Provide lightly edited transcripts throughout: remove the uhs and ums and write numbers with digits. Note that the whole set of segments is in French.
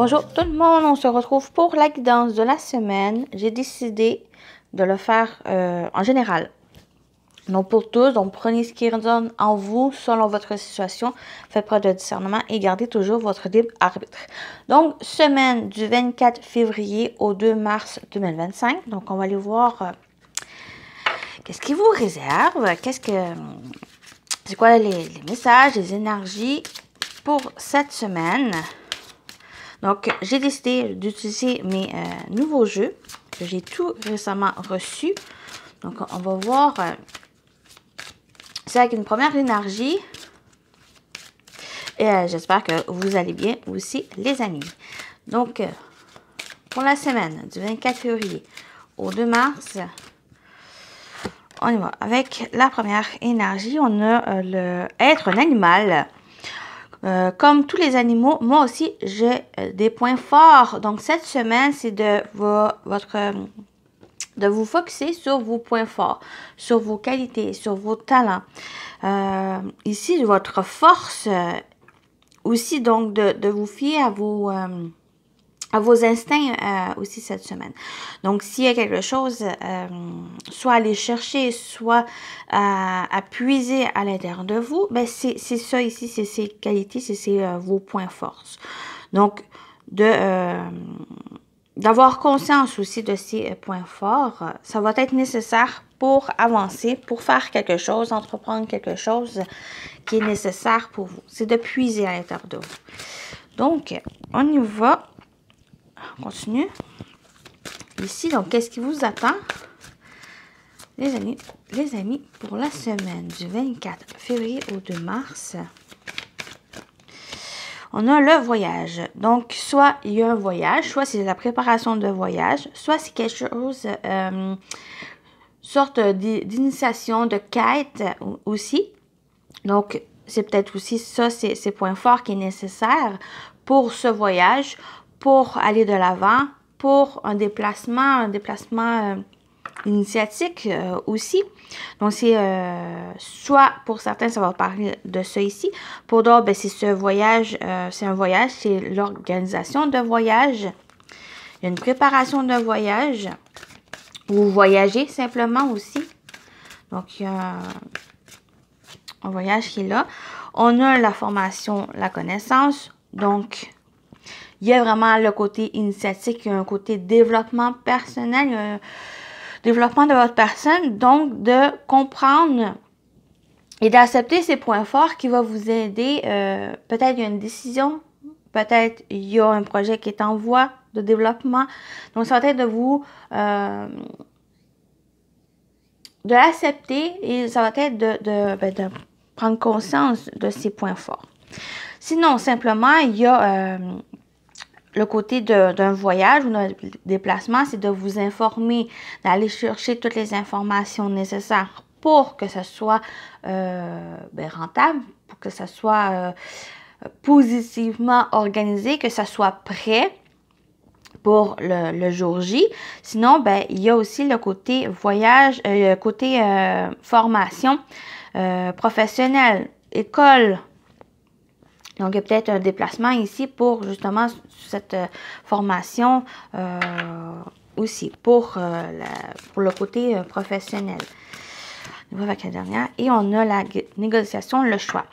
Bonjour tout le monde, on se retrouve pour la guidance de la semaine. J'ai décidé de le faire en général. Donc pour tous, donc prenez ce qui résonne en vous selon votre situation. Faites preuve de discernement et gardez toujours votre libre arbitre. Donc semaine du 24 février au 2 mars 2025. Donc on va aller voir qu'est-ce qui vous réserve. C'est quoi les messages, les énergies pour cette semaine. Donc, j'ai décidé d'utiliser mes nouveaux jeux que j'ai tout récemment reçus. Donc, on va voir. C'est avec une première énergie. Et j'espère que vous allez bien aussi, les amis. Donc, pour la semaine du 24 février au 2 mars, on y va. Avec la première énergie, on a le être un animal. Comme tous les animaux, moi aussi, j'ai des points forts. Donc, cette semaine, c'est de vous focusser sur vos points forts, sur vos qualités, sur vos talents. Ici, votre force, aussi, donc, de vous fier à vos instincts aussi cette semaine. Donc, s'il y a quelque chose, soit aller chercher, soit à puiser à l'intérieur de vous, ben c'est ça ici, c'est ces qualités, c'est vos points forts. Donc, d'avoir conscience aussi de ces points forts, ça va être nécessaire pour avancer, pour faire quelque chose, entreprendre quelque chose qui est nécessaire pour vous. C'est de puiser à l'intérieur de vous. Donc, on y va. On continue. Ici, donc, qu'est-ce qui vous attend, les amis, pour la semaine du 24 février au 2 mars? On a le voyage. Donc, soit il y a un voyage, soit c'est la préparation de voyage, soit c'est quelque chose, sorte d'initiation, de quête aussi. Donc, c'est peut-être aussi ça, ces points forts qui est nécessaire pour ce voyage, pour aller de l'avant, pour un déplacement initiatique aussi. Donc, c'est soit pour certains, ça va parler de ça ici. Pour d'autres, ben, c'est ce voyage, c'est un voyage, c'est l'organisation de voyage. Il y a une préparation de voyage. Ou voyager simplement aussi. Donc, il y a un voyage qui est là. On a la formation, la connaissance. Donc, il y a vraiment le côté initiatique, il y a un côté développement personnel, il y a un développement de votre personne. Donc, de comprendre et d'accepter ces points forts qui va vous aider. Peut-être il y a une décision, peut-être il y a un projet qui est en voie de développement. Donc, ça va être de vous de l'accepter et ça va être de prendre conscience de ces points forts. Sinon, simplement, il y a le côté d'un voyage ou d'un déplacement, c'est de vous informer, d'aller chercher toutes les informations nécessaires pour que ce soit rentable, pour que ce soit positivement organisé, que ça soit prêt pour le jour J. Sinon, ben, il y a aussi le côté voyage, le côté formation professionnelle, école. Donc, il y a peut-être un déplacement ici pour justement cette formation aussi, pour le côté professionnel. On va avec la dernière. Et on a la négociation, le choix.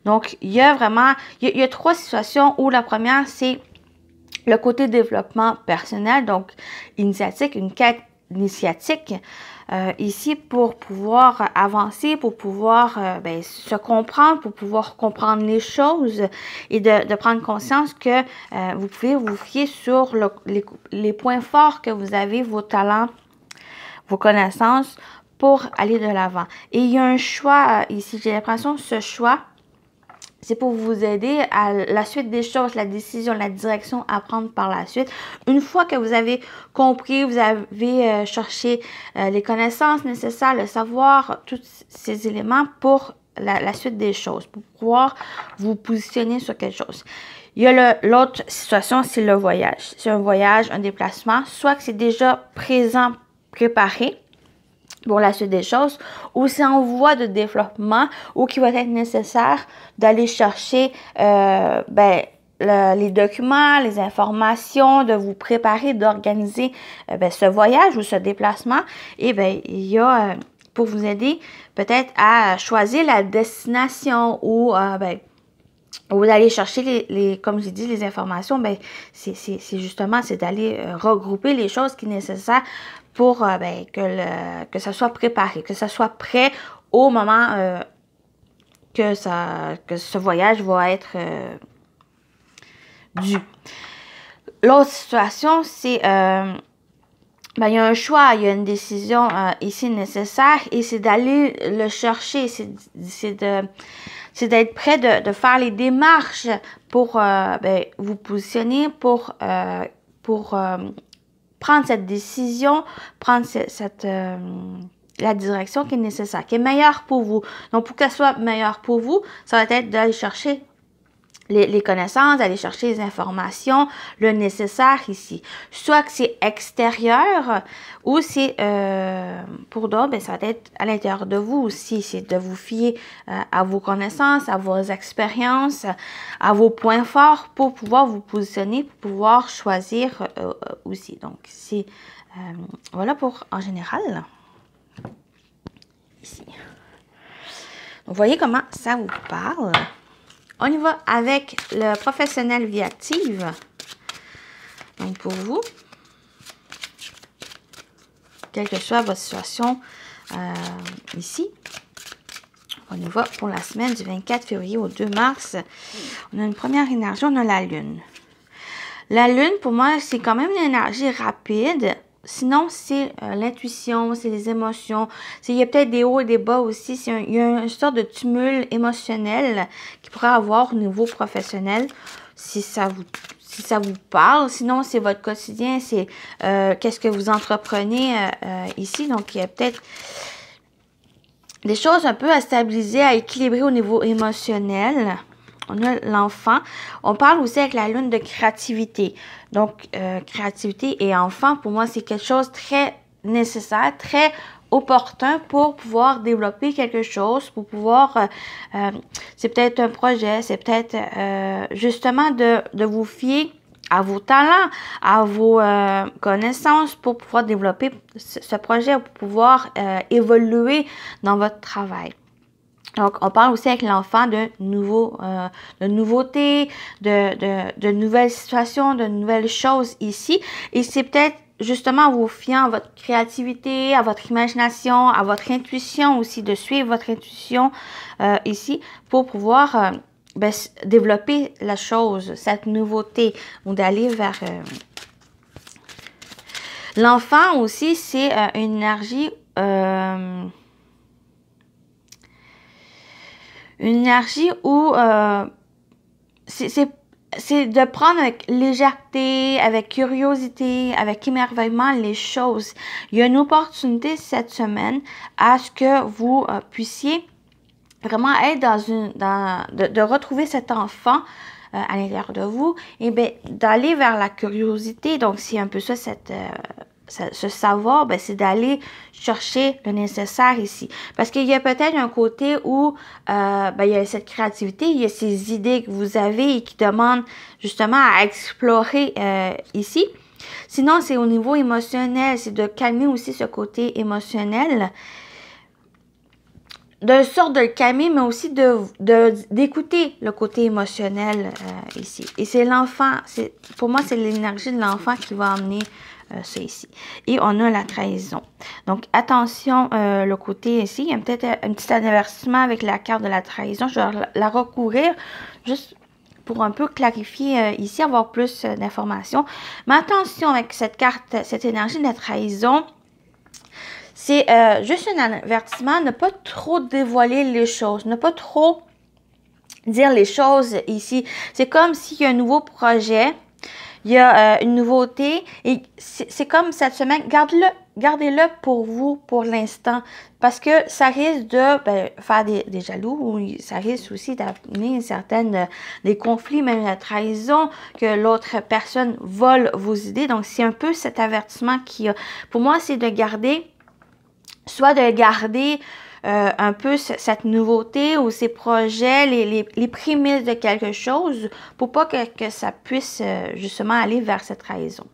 Donc, il y a vraiment, il y a trois situations où la première, c'est le côté développement personnel, donc initiatique, une quête initiatique. Ici, pour pouvoir avancer, pour pouvoir se comprendre, pour pouvoir comprendre les choses et de prendre conscience que vous pouvez vous fier sur les points forts que vous avez, vos talents, vos connaissances pour aller de l'avant. Et il y a un choix ici, j'ai l'impression que ce choix, c'est pour vous aider à la suite des choses, la décision, la direction à prendre par la suite. Une fois que vous avez compris, vous avez cherché les connaissances nécessaires, le savoir, tous ces éléments pour la suite des choses, pour pouvoir vous positionner sur quelque chose. Il y a l'autre situation, c'est le voyage. C'est un voyage, un déplacement, soit que c'est déjà présent, préparé pour la suite des choses, ou c'est en voie de développement, ou qui va être nécessaire d'aller chercher les documents, les informations, de vous préparer, d'organiser ce voyage ou ce déplacement. Et bien, il y a pour vous aider peut-être à choisir la destination ou ou d'aller chercher comme j'ai dit, les informations, ben c'est justement, c'est d'aller regrouper les choses qui sont nécessaires pour que ça soit préparé, que ça soit prêt au moment que ce voyage va être dû. L'autre situation, c'est il y a un choix, il y a une décision ici nécessaire et c'est d'aller le chercher, c'est d'être prêt de faire les démarches pour vous positionner, pour prendre cette décision, prendre la direction qui est nécessaire, qui est meilleure pour vous. Donc, pour qu'elle soit meilleure pour vous, ça va être d'aller chercher les connaissances, d'aller chercher les informations, le nécessaire ici. Soit que c'est extérieur ou c'est pour d'autres, ça va être à l'intérieur de vous aussi. C'est de vous fier à vos connaissances, à vos expériences, à vos points forts pour pouvoir vous positionner, pour pouvoir choisir aussi. Donc, c'est voilà pour en général. Ici. Donc, vous voyez comment ça vous parle. On y va avec le professionnel vie active. Donc, pour vous, quelle que soit votre situation ici, on y va pour la semaine du 24 février au 2 mars. On a une première énergie, on a la Lune. La Lune, pour moi, c'est quand même une énergie rapide. Sinon, c'est l'intuition, c'est les émotions. Il y a peut-être des hauts et des bas aussi. Il y a une sorte de tumulte émotionnel qu'il pourrait avoir au niveau professionnel, si ça vous parle. Sinon, c'est votre quotidien, c'est qu'est-ce que vous entreprenez ici. Donc, il y a peut-être des choses un peu à stabiliser, à équilibrer au niveau émotionnel. On a l'enfant. On parle aussi avec la Lune de créativité. Donc, créativité et enfant, pour moi, c'est quelque chose de très nécessaire, très opportun pour pouvoir développer quelque chose, pour pouvoir, c'est peut-être un projet, c'est peut-être justement de vous fier à vos talents, à vos connaissances pour pouvoir développer ce projet, pour pouvoir évoluer dans votre travail. Donc, on parle aussi avec l'enfant de nouveautés, de nouvelles situations, de nouvelles choses ici. Et c'est peut-être justement en vous fiant à votre créativité, à votre imagination, à votre intuition aussi, de suivre votre intuition ici pour pouvoir développer la chose, cette nouveauté, ou d'aller vers... L'enfant aussi, c'est une énergie... une énergie où c'est de prendre avec légèreté, avec curiosité, avec émerveillement les choses. Il y a une opportunité cette semaine à ce que vous puissiez vraiment être de retrouver cet enfant à l'intérieur de vous et bien d'aller vers la curiosité. Donc, c'est un peu ça ce savoir, c'est d'aller chercher le nécessaire ici. Parce qu'il y a peut-être un côté où il y a cette créativité, il y a ces idées que vous avez et qui demandent justement à explorer ici. Sinon, c'est au niveau émotionnel, c'est de calmer aussi ce côté émotionnel. De sorte de le calmer, mais aussi d'écouter le côté émotionnel ici. Et c'est l'enfant, pour moi, c'est l'énergie de l'enfant qui va amener ça ici. Et on a la trahison. Donc, attention, le côté ici, il y a peut-être un petit avertissement avec la carte de la trahison. Je vais la recourir juste pour un peu clarifier ici, avoir plus d'informations. Mais attention avec cette carte, cette énergie de la trahison. C'est juste un avertissement, ne pas trop dévoiler les choses, ne pas trop dire les choses ici. C'est comme s'il y a un nouveau projet, il y a une nouveauté et c'est comme cette semaine, gardez-le pour vous pour l'instant parce que ça risque de faire des jaloux ou ça risque aussi d'amener des conflits, même la trahison, que l'autre personne vole vos idées. Donc, c'est un peu cet avertissement qu'il y a. Pour moi, c'est de garder, soit de garder un peu cette nouveauté ou ces projets, les prémices de quelque chose pour pas que ça puisse justement aller vers cette trahison.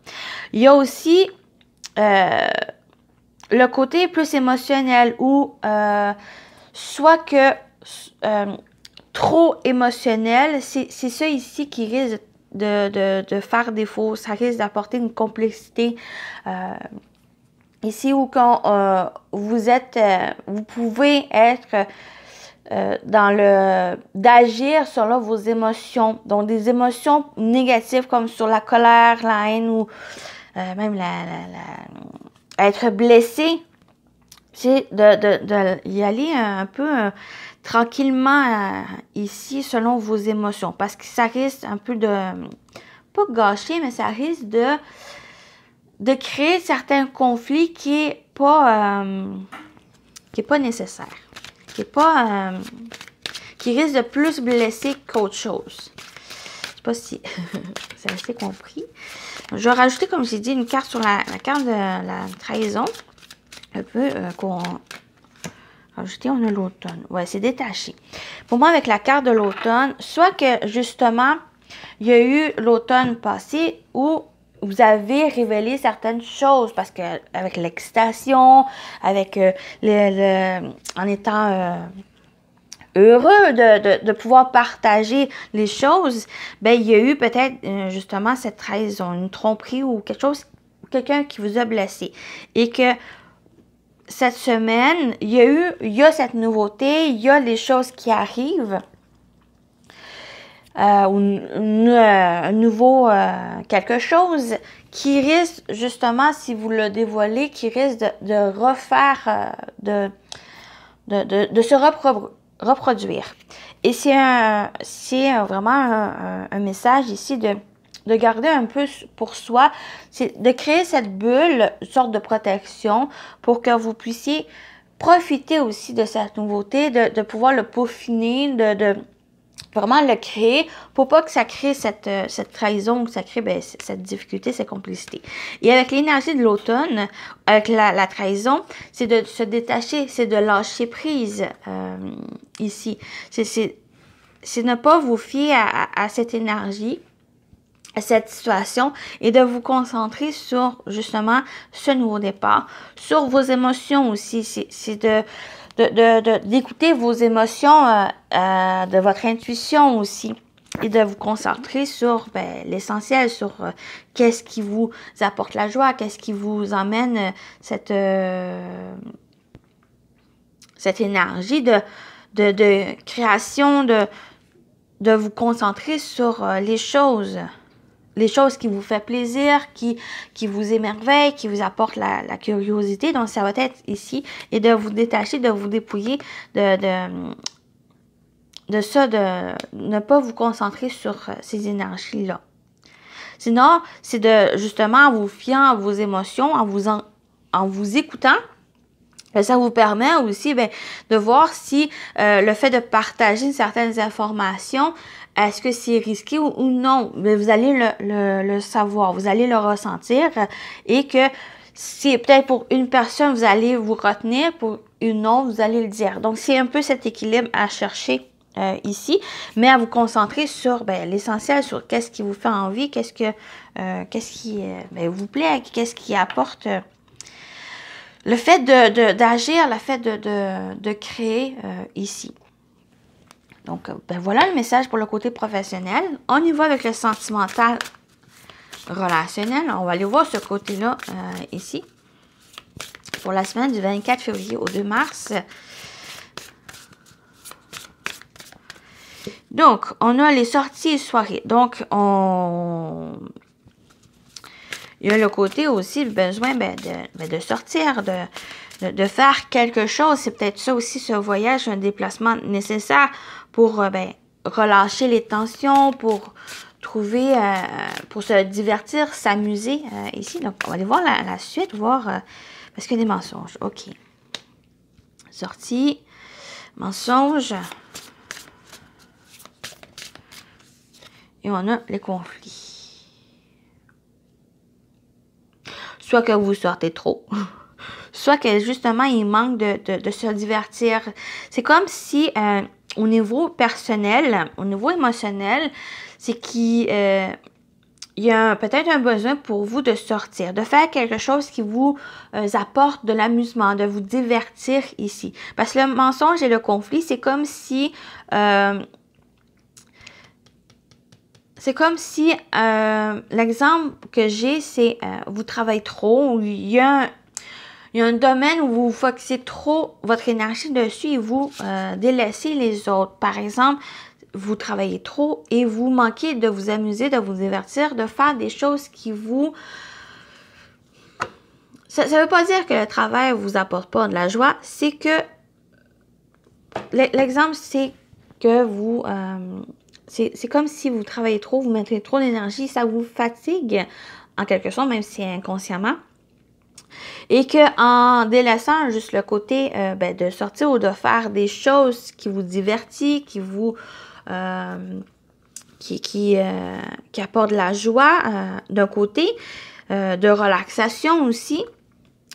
Il y a aussi le côté plus émotionnel où soit que trop émotionnel, c'est ça ici qui risque de faire défaut, ça risque d'apporter une complexité ici où quand vous êtes, vous pouvez être d'agir selon vos émotions, donc des émotions négatives comme sur la colère, la haine ou même être blessé, c'est de y aller un peu tranquillement ici selon vos émotions parce que ça risque un peu de, pas gâcher, mais ça risque de créer certains conflits qui est pas nécessaire, qui risque de plus blesser qu'autre chose. Je sais pas si c'est assez compris. Je vais rajouter, comme j'ai dit, une carte sur la carte de la trahison. Un peu qu'on rajouter, on a l'automne. Ouais, c'est détaché. Pour moi, avec la carte de l'automne, soit que justement, il y a eu l'automne passé où vous avez révélé certaines choses parce que avec l'excitation, avec en étant heureux de pouvoir partager les choses, ben il y a eu peut-être justement cette trahison, une tromperie ou quelque chose, quelqu'un qui vous a blessé et que cette semaine, il y a cette nouveauté, il y a les choses qui arrivent. Un nouveau quelque chose qui risque justement, si vous le dévoilez, qui risque de refaire, de se reproduire. Et c'est vraiment un message ici de garder un peu pour soi, c'est de créer cette bulle, une sorte de protection pour que vous puissiez profiter aussi de cette nouveauté, de pouvoir le peaufiner, de vraiment le créer pour pas que ça crée cette trahison, que ça crée cette difficulté, cette complicité. Et avec l'énergie de l'automne, avec la trahison, c'est de se détacher, c'est de lâcher prise ici. C'est ne pas vous fier à cette énergie, à cette situation et de vous concentrer sur justement ce nouveau départ, sur vos émotions aussi. C'est d'écouter vos émotions, de votre intuition aussi et de vous concentrer sur l'essentiel, sur qu'est-ce qui vous apporte la joie, qu'est-ce qui vous emmène cette énergie de création, de vous concentrer sur les choses qui vous font plaisir, qui vous émerveillent, qui vous apportent la curiosité. Donc, ça va être ici. Et de vous détacher, de vous dépouiller de ça, de ne pas vous concentrer sur ces énergies-là. Sinon, c'est de, justement, en vous fiant à vos émotions, en vous écoutant, ça vous permet aussi de voir si le fait de partager certaines informations, est-ce que c'est risqué ou non? Mais vous allez le savoir, vous allez le ressentir et que c'est peut-être pour une personne, vous allez vous retenir, pour une autre, vous allez le dire. Donc, c'est un peu cet équilibre à chercher ici, mais à vous concentrer sur l'essentiel, sur qu'est-ce qui vous fait envie, qu'est-ce qui vous plaît, qu'est-ce qui apporte... le fait d'agir, le fait de créer ici. Donc, voilà le message pour le côté professionnel. On y va avec le sentimental relationnel. On va aller voir ce côté-là ici. Pour la semaine du 24 février au 2 mars. Donc, on a les sorties et soirées. Donc, il y a le côté aussi, le besoin de sortir, de faire quelque chose. C'est peut-être ça aussi, ce voyage, un déplacement nécessaire pour relâcher les tensions, pour trouver, pour se divertir, s'amuser ici. Donc, on va aller voir la suite, voir, parce qu'il y a des mensonges. OK. Sortie, mensonges. Et on a les conflits. Soit que vous sortez trop, soit que justement, il manque de se divertir. C'est comme si, au niveau personnel, au niveau émotionnel, c'est qu'il y a peut-être un besoin pour vous de sortir, de faire quelque chose qui vous apporte de l'amusement, de vous divertir ici. Parce que le mensonge et le conflit, c'est comme si... l'exemple que j'ai, c'est vous travaillez trop, ou il y a un domaine où vous focussez trop votre énergie dessus et vous délaissez les autres. Par exemple, vous travaillez trop et vous manquez de vous amuser, de vous divertir, de faire des choses qui vous... Ça ne veut pas dire que le travail ne vous apporte pas de la joie, c'est que... L'exemple, c'est que vous... c'est comme si vous travaillez trop, vous mettez trop d'énergie, ça vous fatigue, en quelque sorte, même si inconsciemment. Et qu'en délaissant juste le côté de sortir ou de faire des choses qui vous divertissent, qui vous... qui apporte de la joie d'un côté, de relaxation aussi,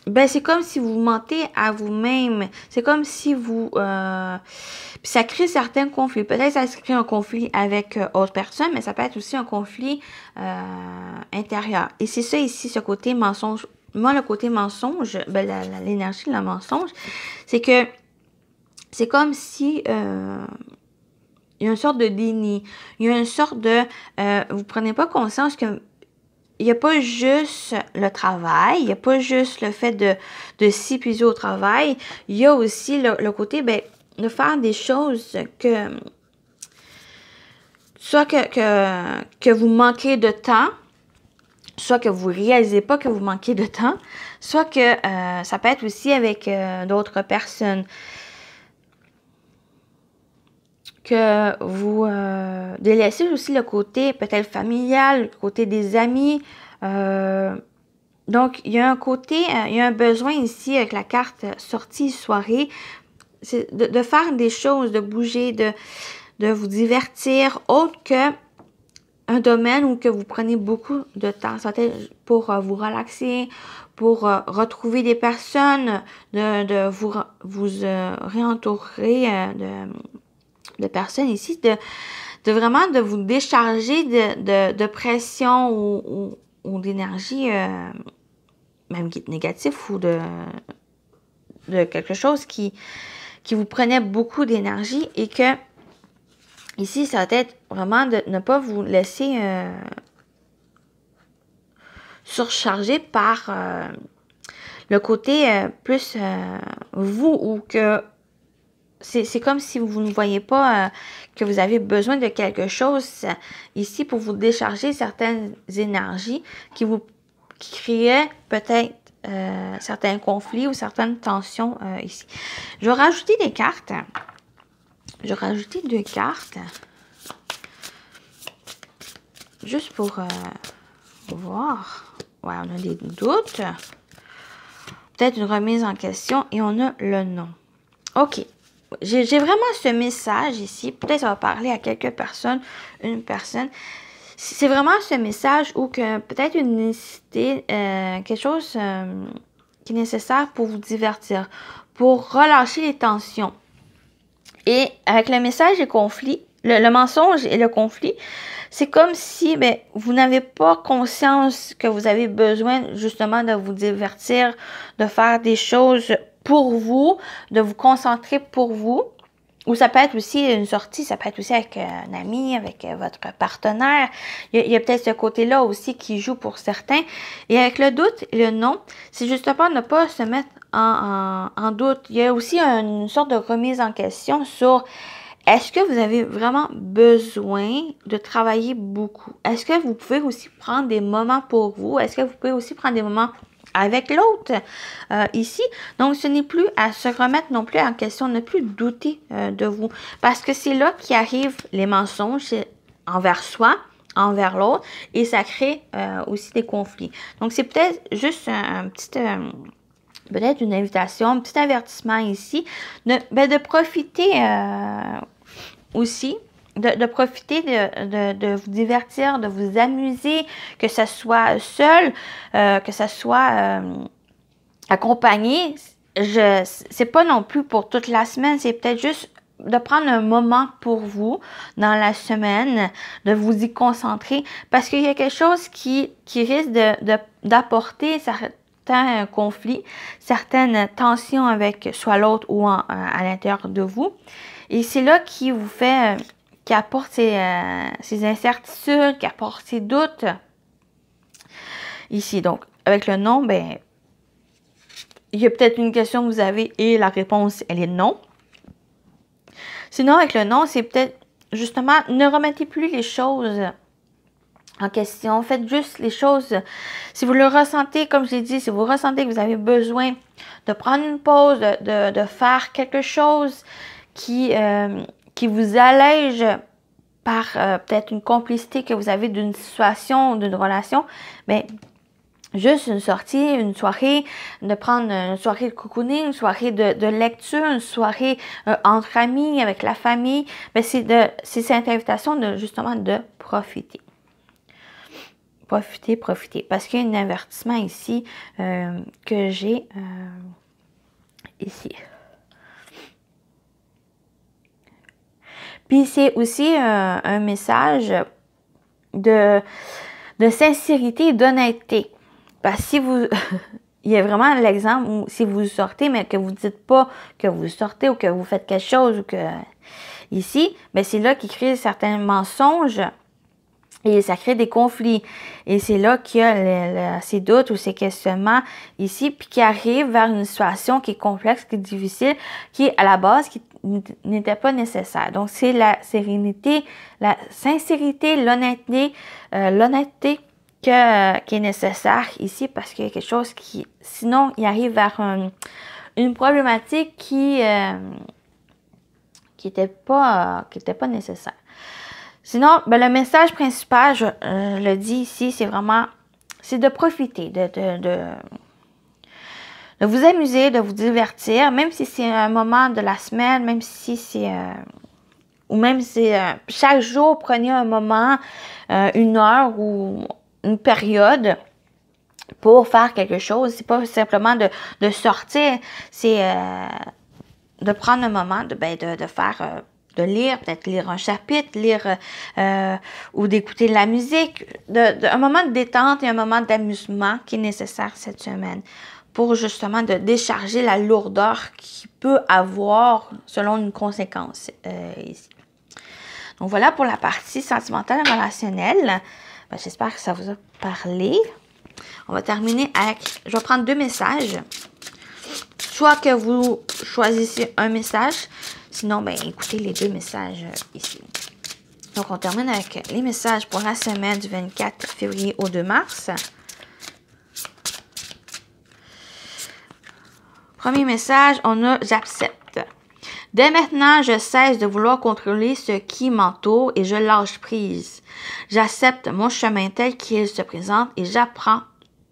ben c'est comme si vous mentez à vous-même. C'est comme si vous... ça crée certains conflits. Peut-être ça crée un conflit avec autre personne, mais ça peut être aussi un conflit intérieur. Et c'est ça ici, ce côté mensonge. Moi, le côté mensonge, ben, l'énergie de la mensonge, c'est que c'est comme si... il y a une sorte de déni. Il y a une sorte de... vous prenez pas conscience que il n'y a pas juste le travail, il n'y a pas juste le fait de s'épuiser au travail. Il y a aussi le côté de faire des choses que... Soit que vous manquez de temps, soit que vous ne réalisez pas que vous manquez de temps, soit que ça peut être aussi avec d'autres personnes. Que vous délaissez aussi le côté peut-être familial, le côté des amis. Donc, il y a un côté, il y a un besoin ici avec la carte sortie soirée, c'est de faire des choses, de bouger, de vous divertir, autre que un domaine où que vous prenez beaucoup de temps, peut-être pour vous relaxer, pour retrouver des personnes, de vous réentourer de personnes ici, de vraiment de vous décharger de pression ou d'énergie, même négative ou de quelque chose qui vous prenait beaucoup d'énergie et que ici, ça va être vraiment de ne pas vous laisser surcharger par le côté plus vous ou que c'est comme si vous ne voyez pas que vous avez besoin de quelque chose ici pour vous décharger certaines énergies qui créaient peut-être certains conflits ou certaines tensions ici. Je vais rajouter des cartes. Je vais rajouter 2 cartes. Juste pour voir. Ouais, on a des doutes. Peut-être une remise en question et on a le non. OK. J'ai vraiment ce message ici. Peut-être ça va parler à quelques personnes, une personne. C'est vraiment ce message où que peut-être une nécessité, quelque chose qui est nécessaire pour vous divertir, pour relâcher les tensions. Et avec le message et conflit, le mensonge et le conflit, c'est comme si vous n'avez pas conscience que vous avez besoin justement de vous divertir, de faire des choses pour vous, de vous concentrer pour vous. Ou ça peut être aussi une sortie, ça peut être aussi avec un ami, avec votre partenaire. Il y a peut-être ce côté-là aussi qui joue pour certains. Et avec le doute et le non, c'est justement ne pas se mettre en doute. Il y a aussi une sorte de remise en question sur est-ce que vous avez vraiment besoin de travailler beaucoup? Est-ce que vous pouvez aussi prendre des moments pour vous? Est-ce que vous pouvez aussi prendre des moments avec l'autre ici? Donc, ce n'est plus à se remettre non plus en question, ne plus douter de vous. Parce que c'est là qu'arrivent les mensonges envers soi, envers l'autre, et ça crée aussi des conflits. Donc, c'est peut-être juste un petit... peut-être une invitation, un petit avertissement ici, de profiter aussi, de profiter de vous divertir, de vous amuser, que ce soit seul, que ce soit accompagné, c'est pas non plus pour toute la semaine, c'est peut-être juste de prendre un moment pour vous dans la semaine, de vous y concentrer, parce qu'il y a quelque chose qui risque d'apporter certains conflits, certaines tensions avec soit l'autre ou à l'intérieur de vous. Et c'est là qui vous fait, qui apporte ces incertitudes, qui apporte ces doutes. Ici, donc, avec le non, ben, il y a peut-être une question que vous avez et la réponse, elle est non. Sinon, avec le non, c'est peut-être justement, ne remettez plus les choses en question. Faites juste les choses. Si vous le ressentez, comme je l'ai dit, si vous ressentez que vous avez besoin de prendre une pause, de faire quelque chose qui vous allège par peut-être une complicité que vous avez d'une situation, d'une relation, mais juste une sortie, une soirée, de prendre une soirée de cocooning, une soirée de lecture, une soirée entre amis, avec la famille. Mais c'est cette invitation de justement de profiter. Profiter. Parce qu'il y a un avertissement ici que j'ai ici. Puis c'est aussi un message de sincérité et d'honnêteté. Parce que si vous, il y a vraiment l'exemple où si vous sortez, mais que vous ne dites pas que vous sortez ou que vous faites quelque chose ou que ici, mais c'est là qu'il crée certains mensonges et ça crée des conflits. Et c'est là qu'il y a ces doutes ou ces questionnements ici, puis qui arrivent vers une situation qui est complexe, qui est difficile, qui est à la base, qui n'était pas nécessaire. Donc, c'est la sérénité, la sincérité, l'honnêteté, qui est nécessaire ici parce qu'il y a quelque chose qui, sinon, il arrive vers une problématique qui était pas nécessaire. Sinon, ben, le message principal, je le dis ici, c'est vraiment, c'est de profiter, de vous amuser, de vous divertir, même si c'est un moment de la semaine, même si c'est ou même si chaque jour, prenez un moment, une heure ou une période pour faire quelque chose. C'est pas simplement de sortir, c'est de prendre un moment de faire, de lire, peut-être lire un chapitre, lire ou d'écouter de la musique, un moment de détente et un moment d'amusement qui est nécessaire cette semaine pour justement de décharger la lourdeur qu'il peut avoir selon une conséquence ici. Donc voilà pour la partie sentimentale et relationnelle. Ben, j'espère que ça vous a parlé. On va terminer avec, je vais prendre 2 messages. Soit que vous choisissez un message, sinon, ben, écoutez les 2 messages ici. Donc, on termine avec les messages pour la semaine du 24 février au 2 mars. Premier message, on a « J'accepte ». Dès maintenant, je cesse de vouloir contrôler ce qui m'entoure et je lâche prise. J'accepte mon chemin tel qu'il se présente et j'apprends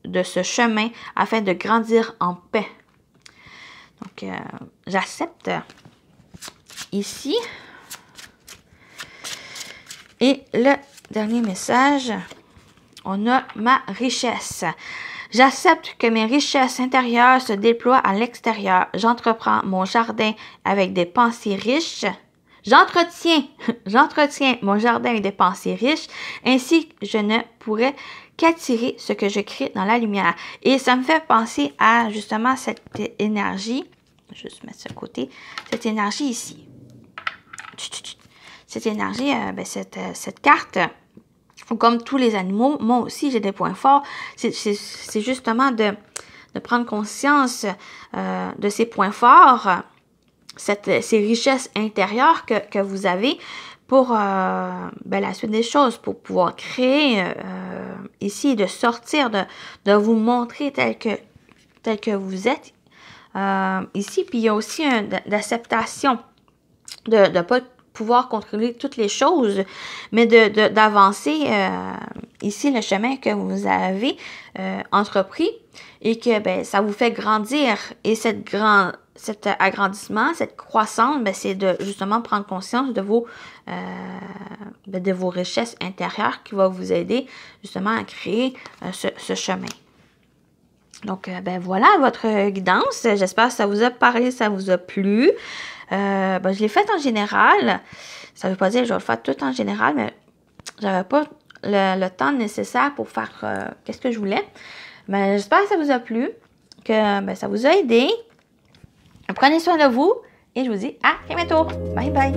de ce chemin afin de grandir en paix. Donc, j'accepte ici. Et le dernier message, on a ma richesse. J'accepte que mes richesses intérieures se déploient à l'extérieur. J'entreprends mon jardin avec des pensées riches. J'entretiens mon jardin avec des pensées riches. Ainsi, je ne pourrai qu'attirer ce que je crée dans la lumière. Et ça me fait penser à justement cette énergie. Je vais juste mettre ça de côté. Cette énergie ici. Cette énergie, ben cette carte. Comme tous les animaux, moi aussi, j'ai des points forts. C'est justement de prendre conscience de ces points forts, ces richesses intérieures que vous avez pour ben, la suite des choses, pour pouvoir créer ici, de sortir, de vous montrer tel que vous êtes ici. Puis il y a aussi d'acceptation, de ne pas pouvoir contrôler toutes les choses, mais d'avancer ici le chemin que vous avez entrepris et que ben, ça vous fait grandir. Et cet agrandissement, cette croissance, ben, c'est de justement prendre conscience de vos richesses intérieures qui va vous aider justement à créer ce chemin. Donc, ben voilà votre guidance. J'espère que ça vous a parlé, ça vous a plu. Ben, je l'ai fait en général. Ça ne veut pas dire que je vais le faire tout en général, mais j'avais pas le temps nécessaire pour faire qu'est-ce que je voulais. Mais j'espère que ça vous a plu, que ben, ça vous a aidé. Prenez soin de vous et je vous dis à très bientôt. Bye bye.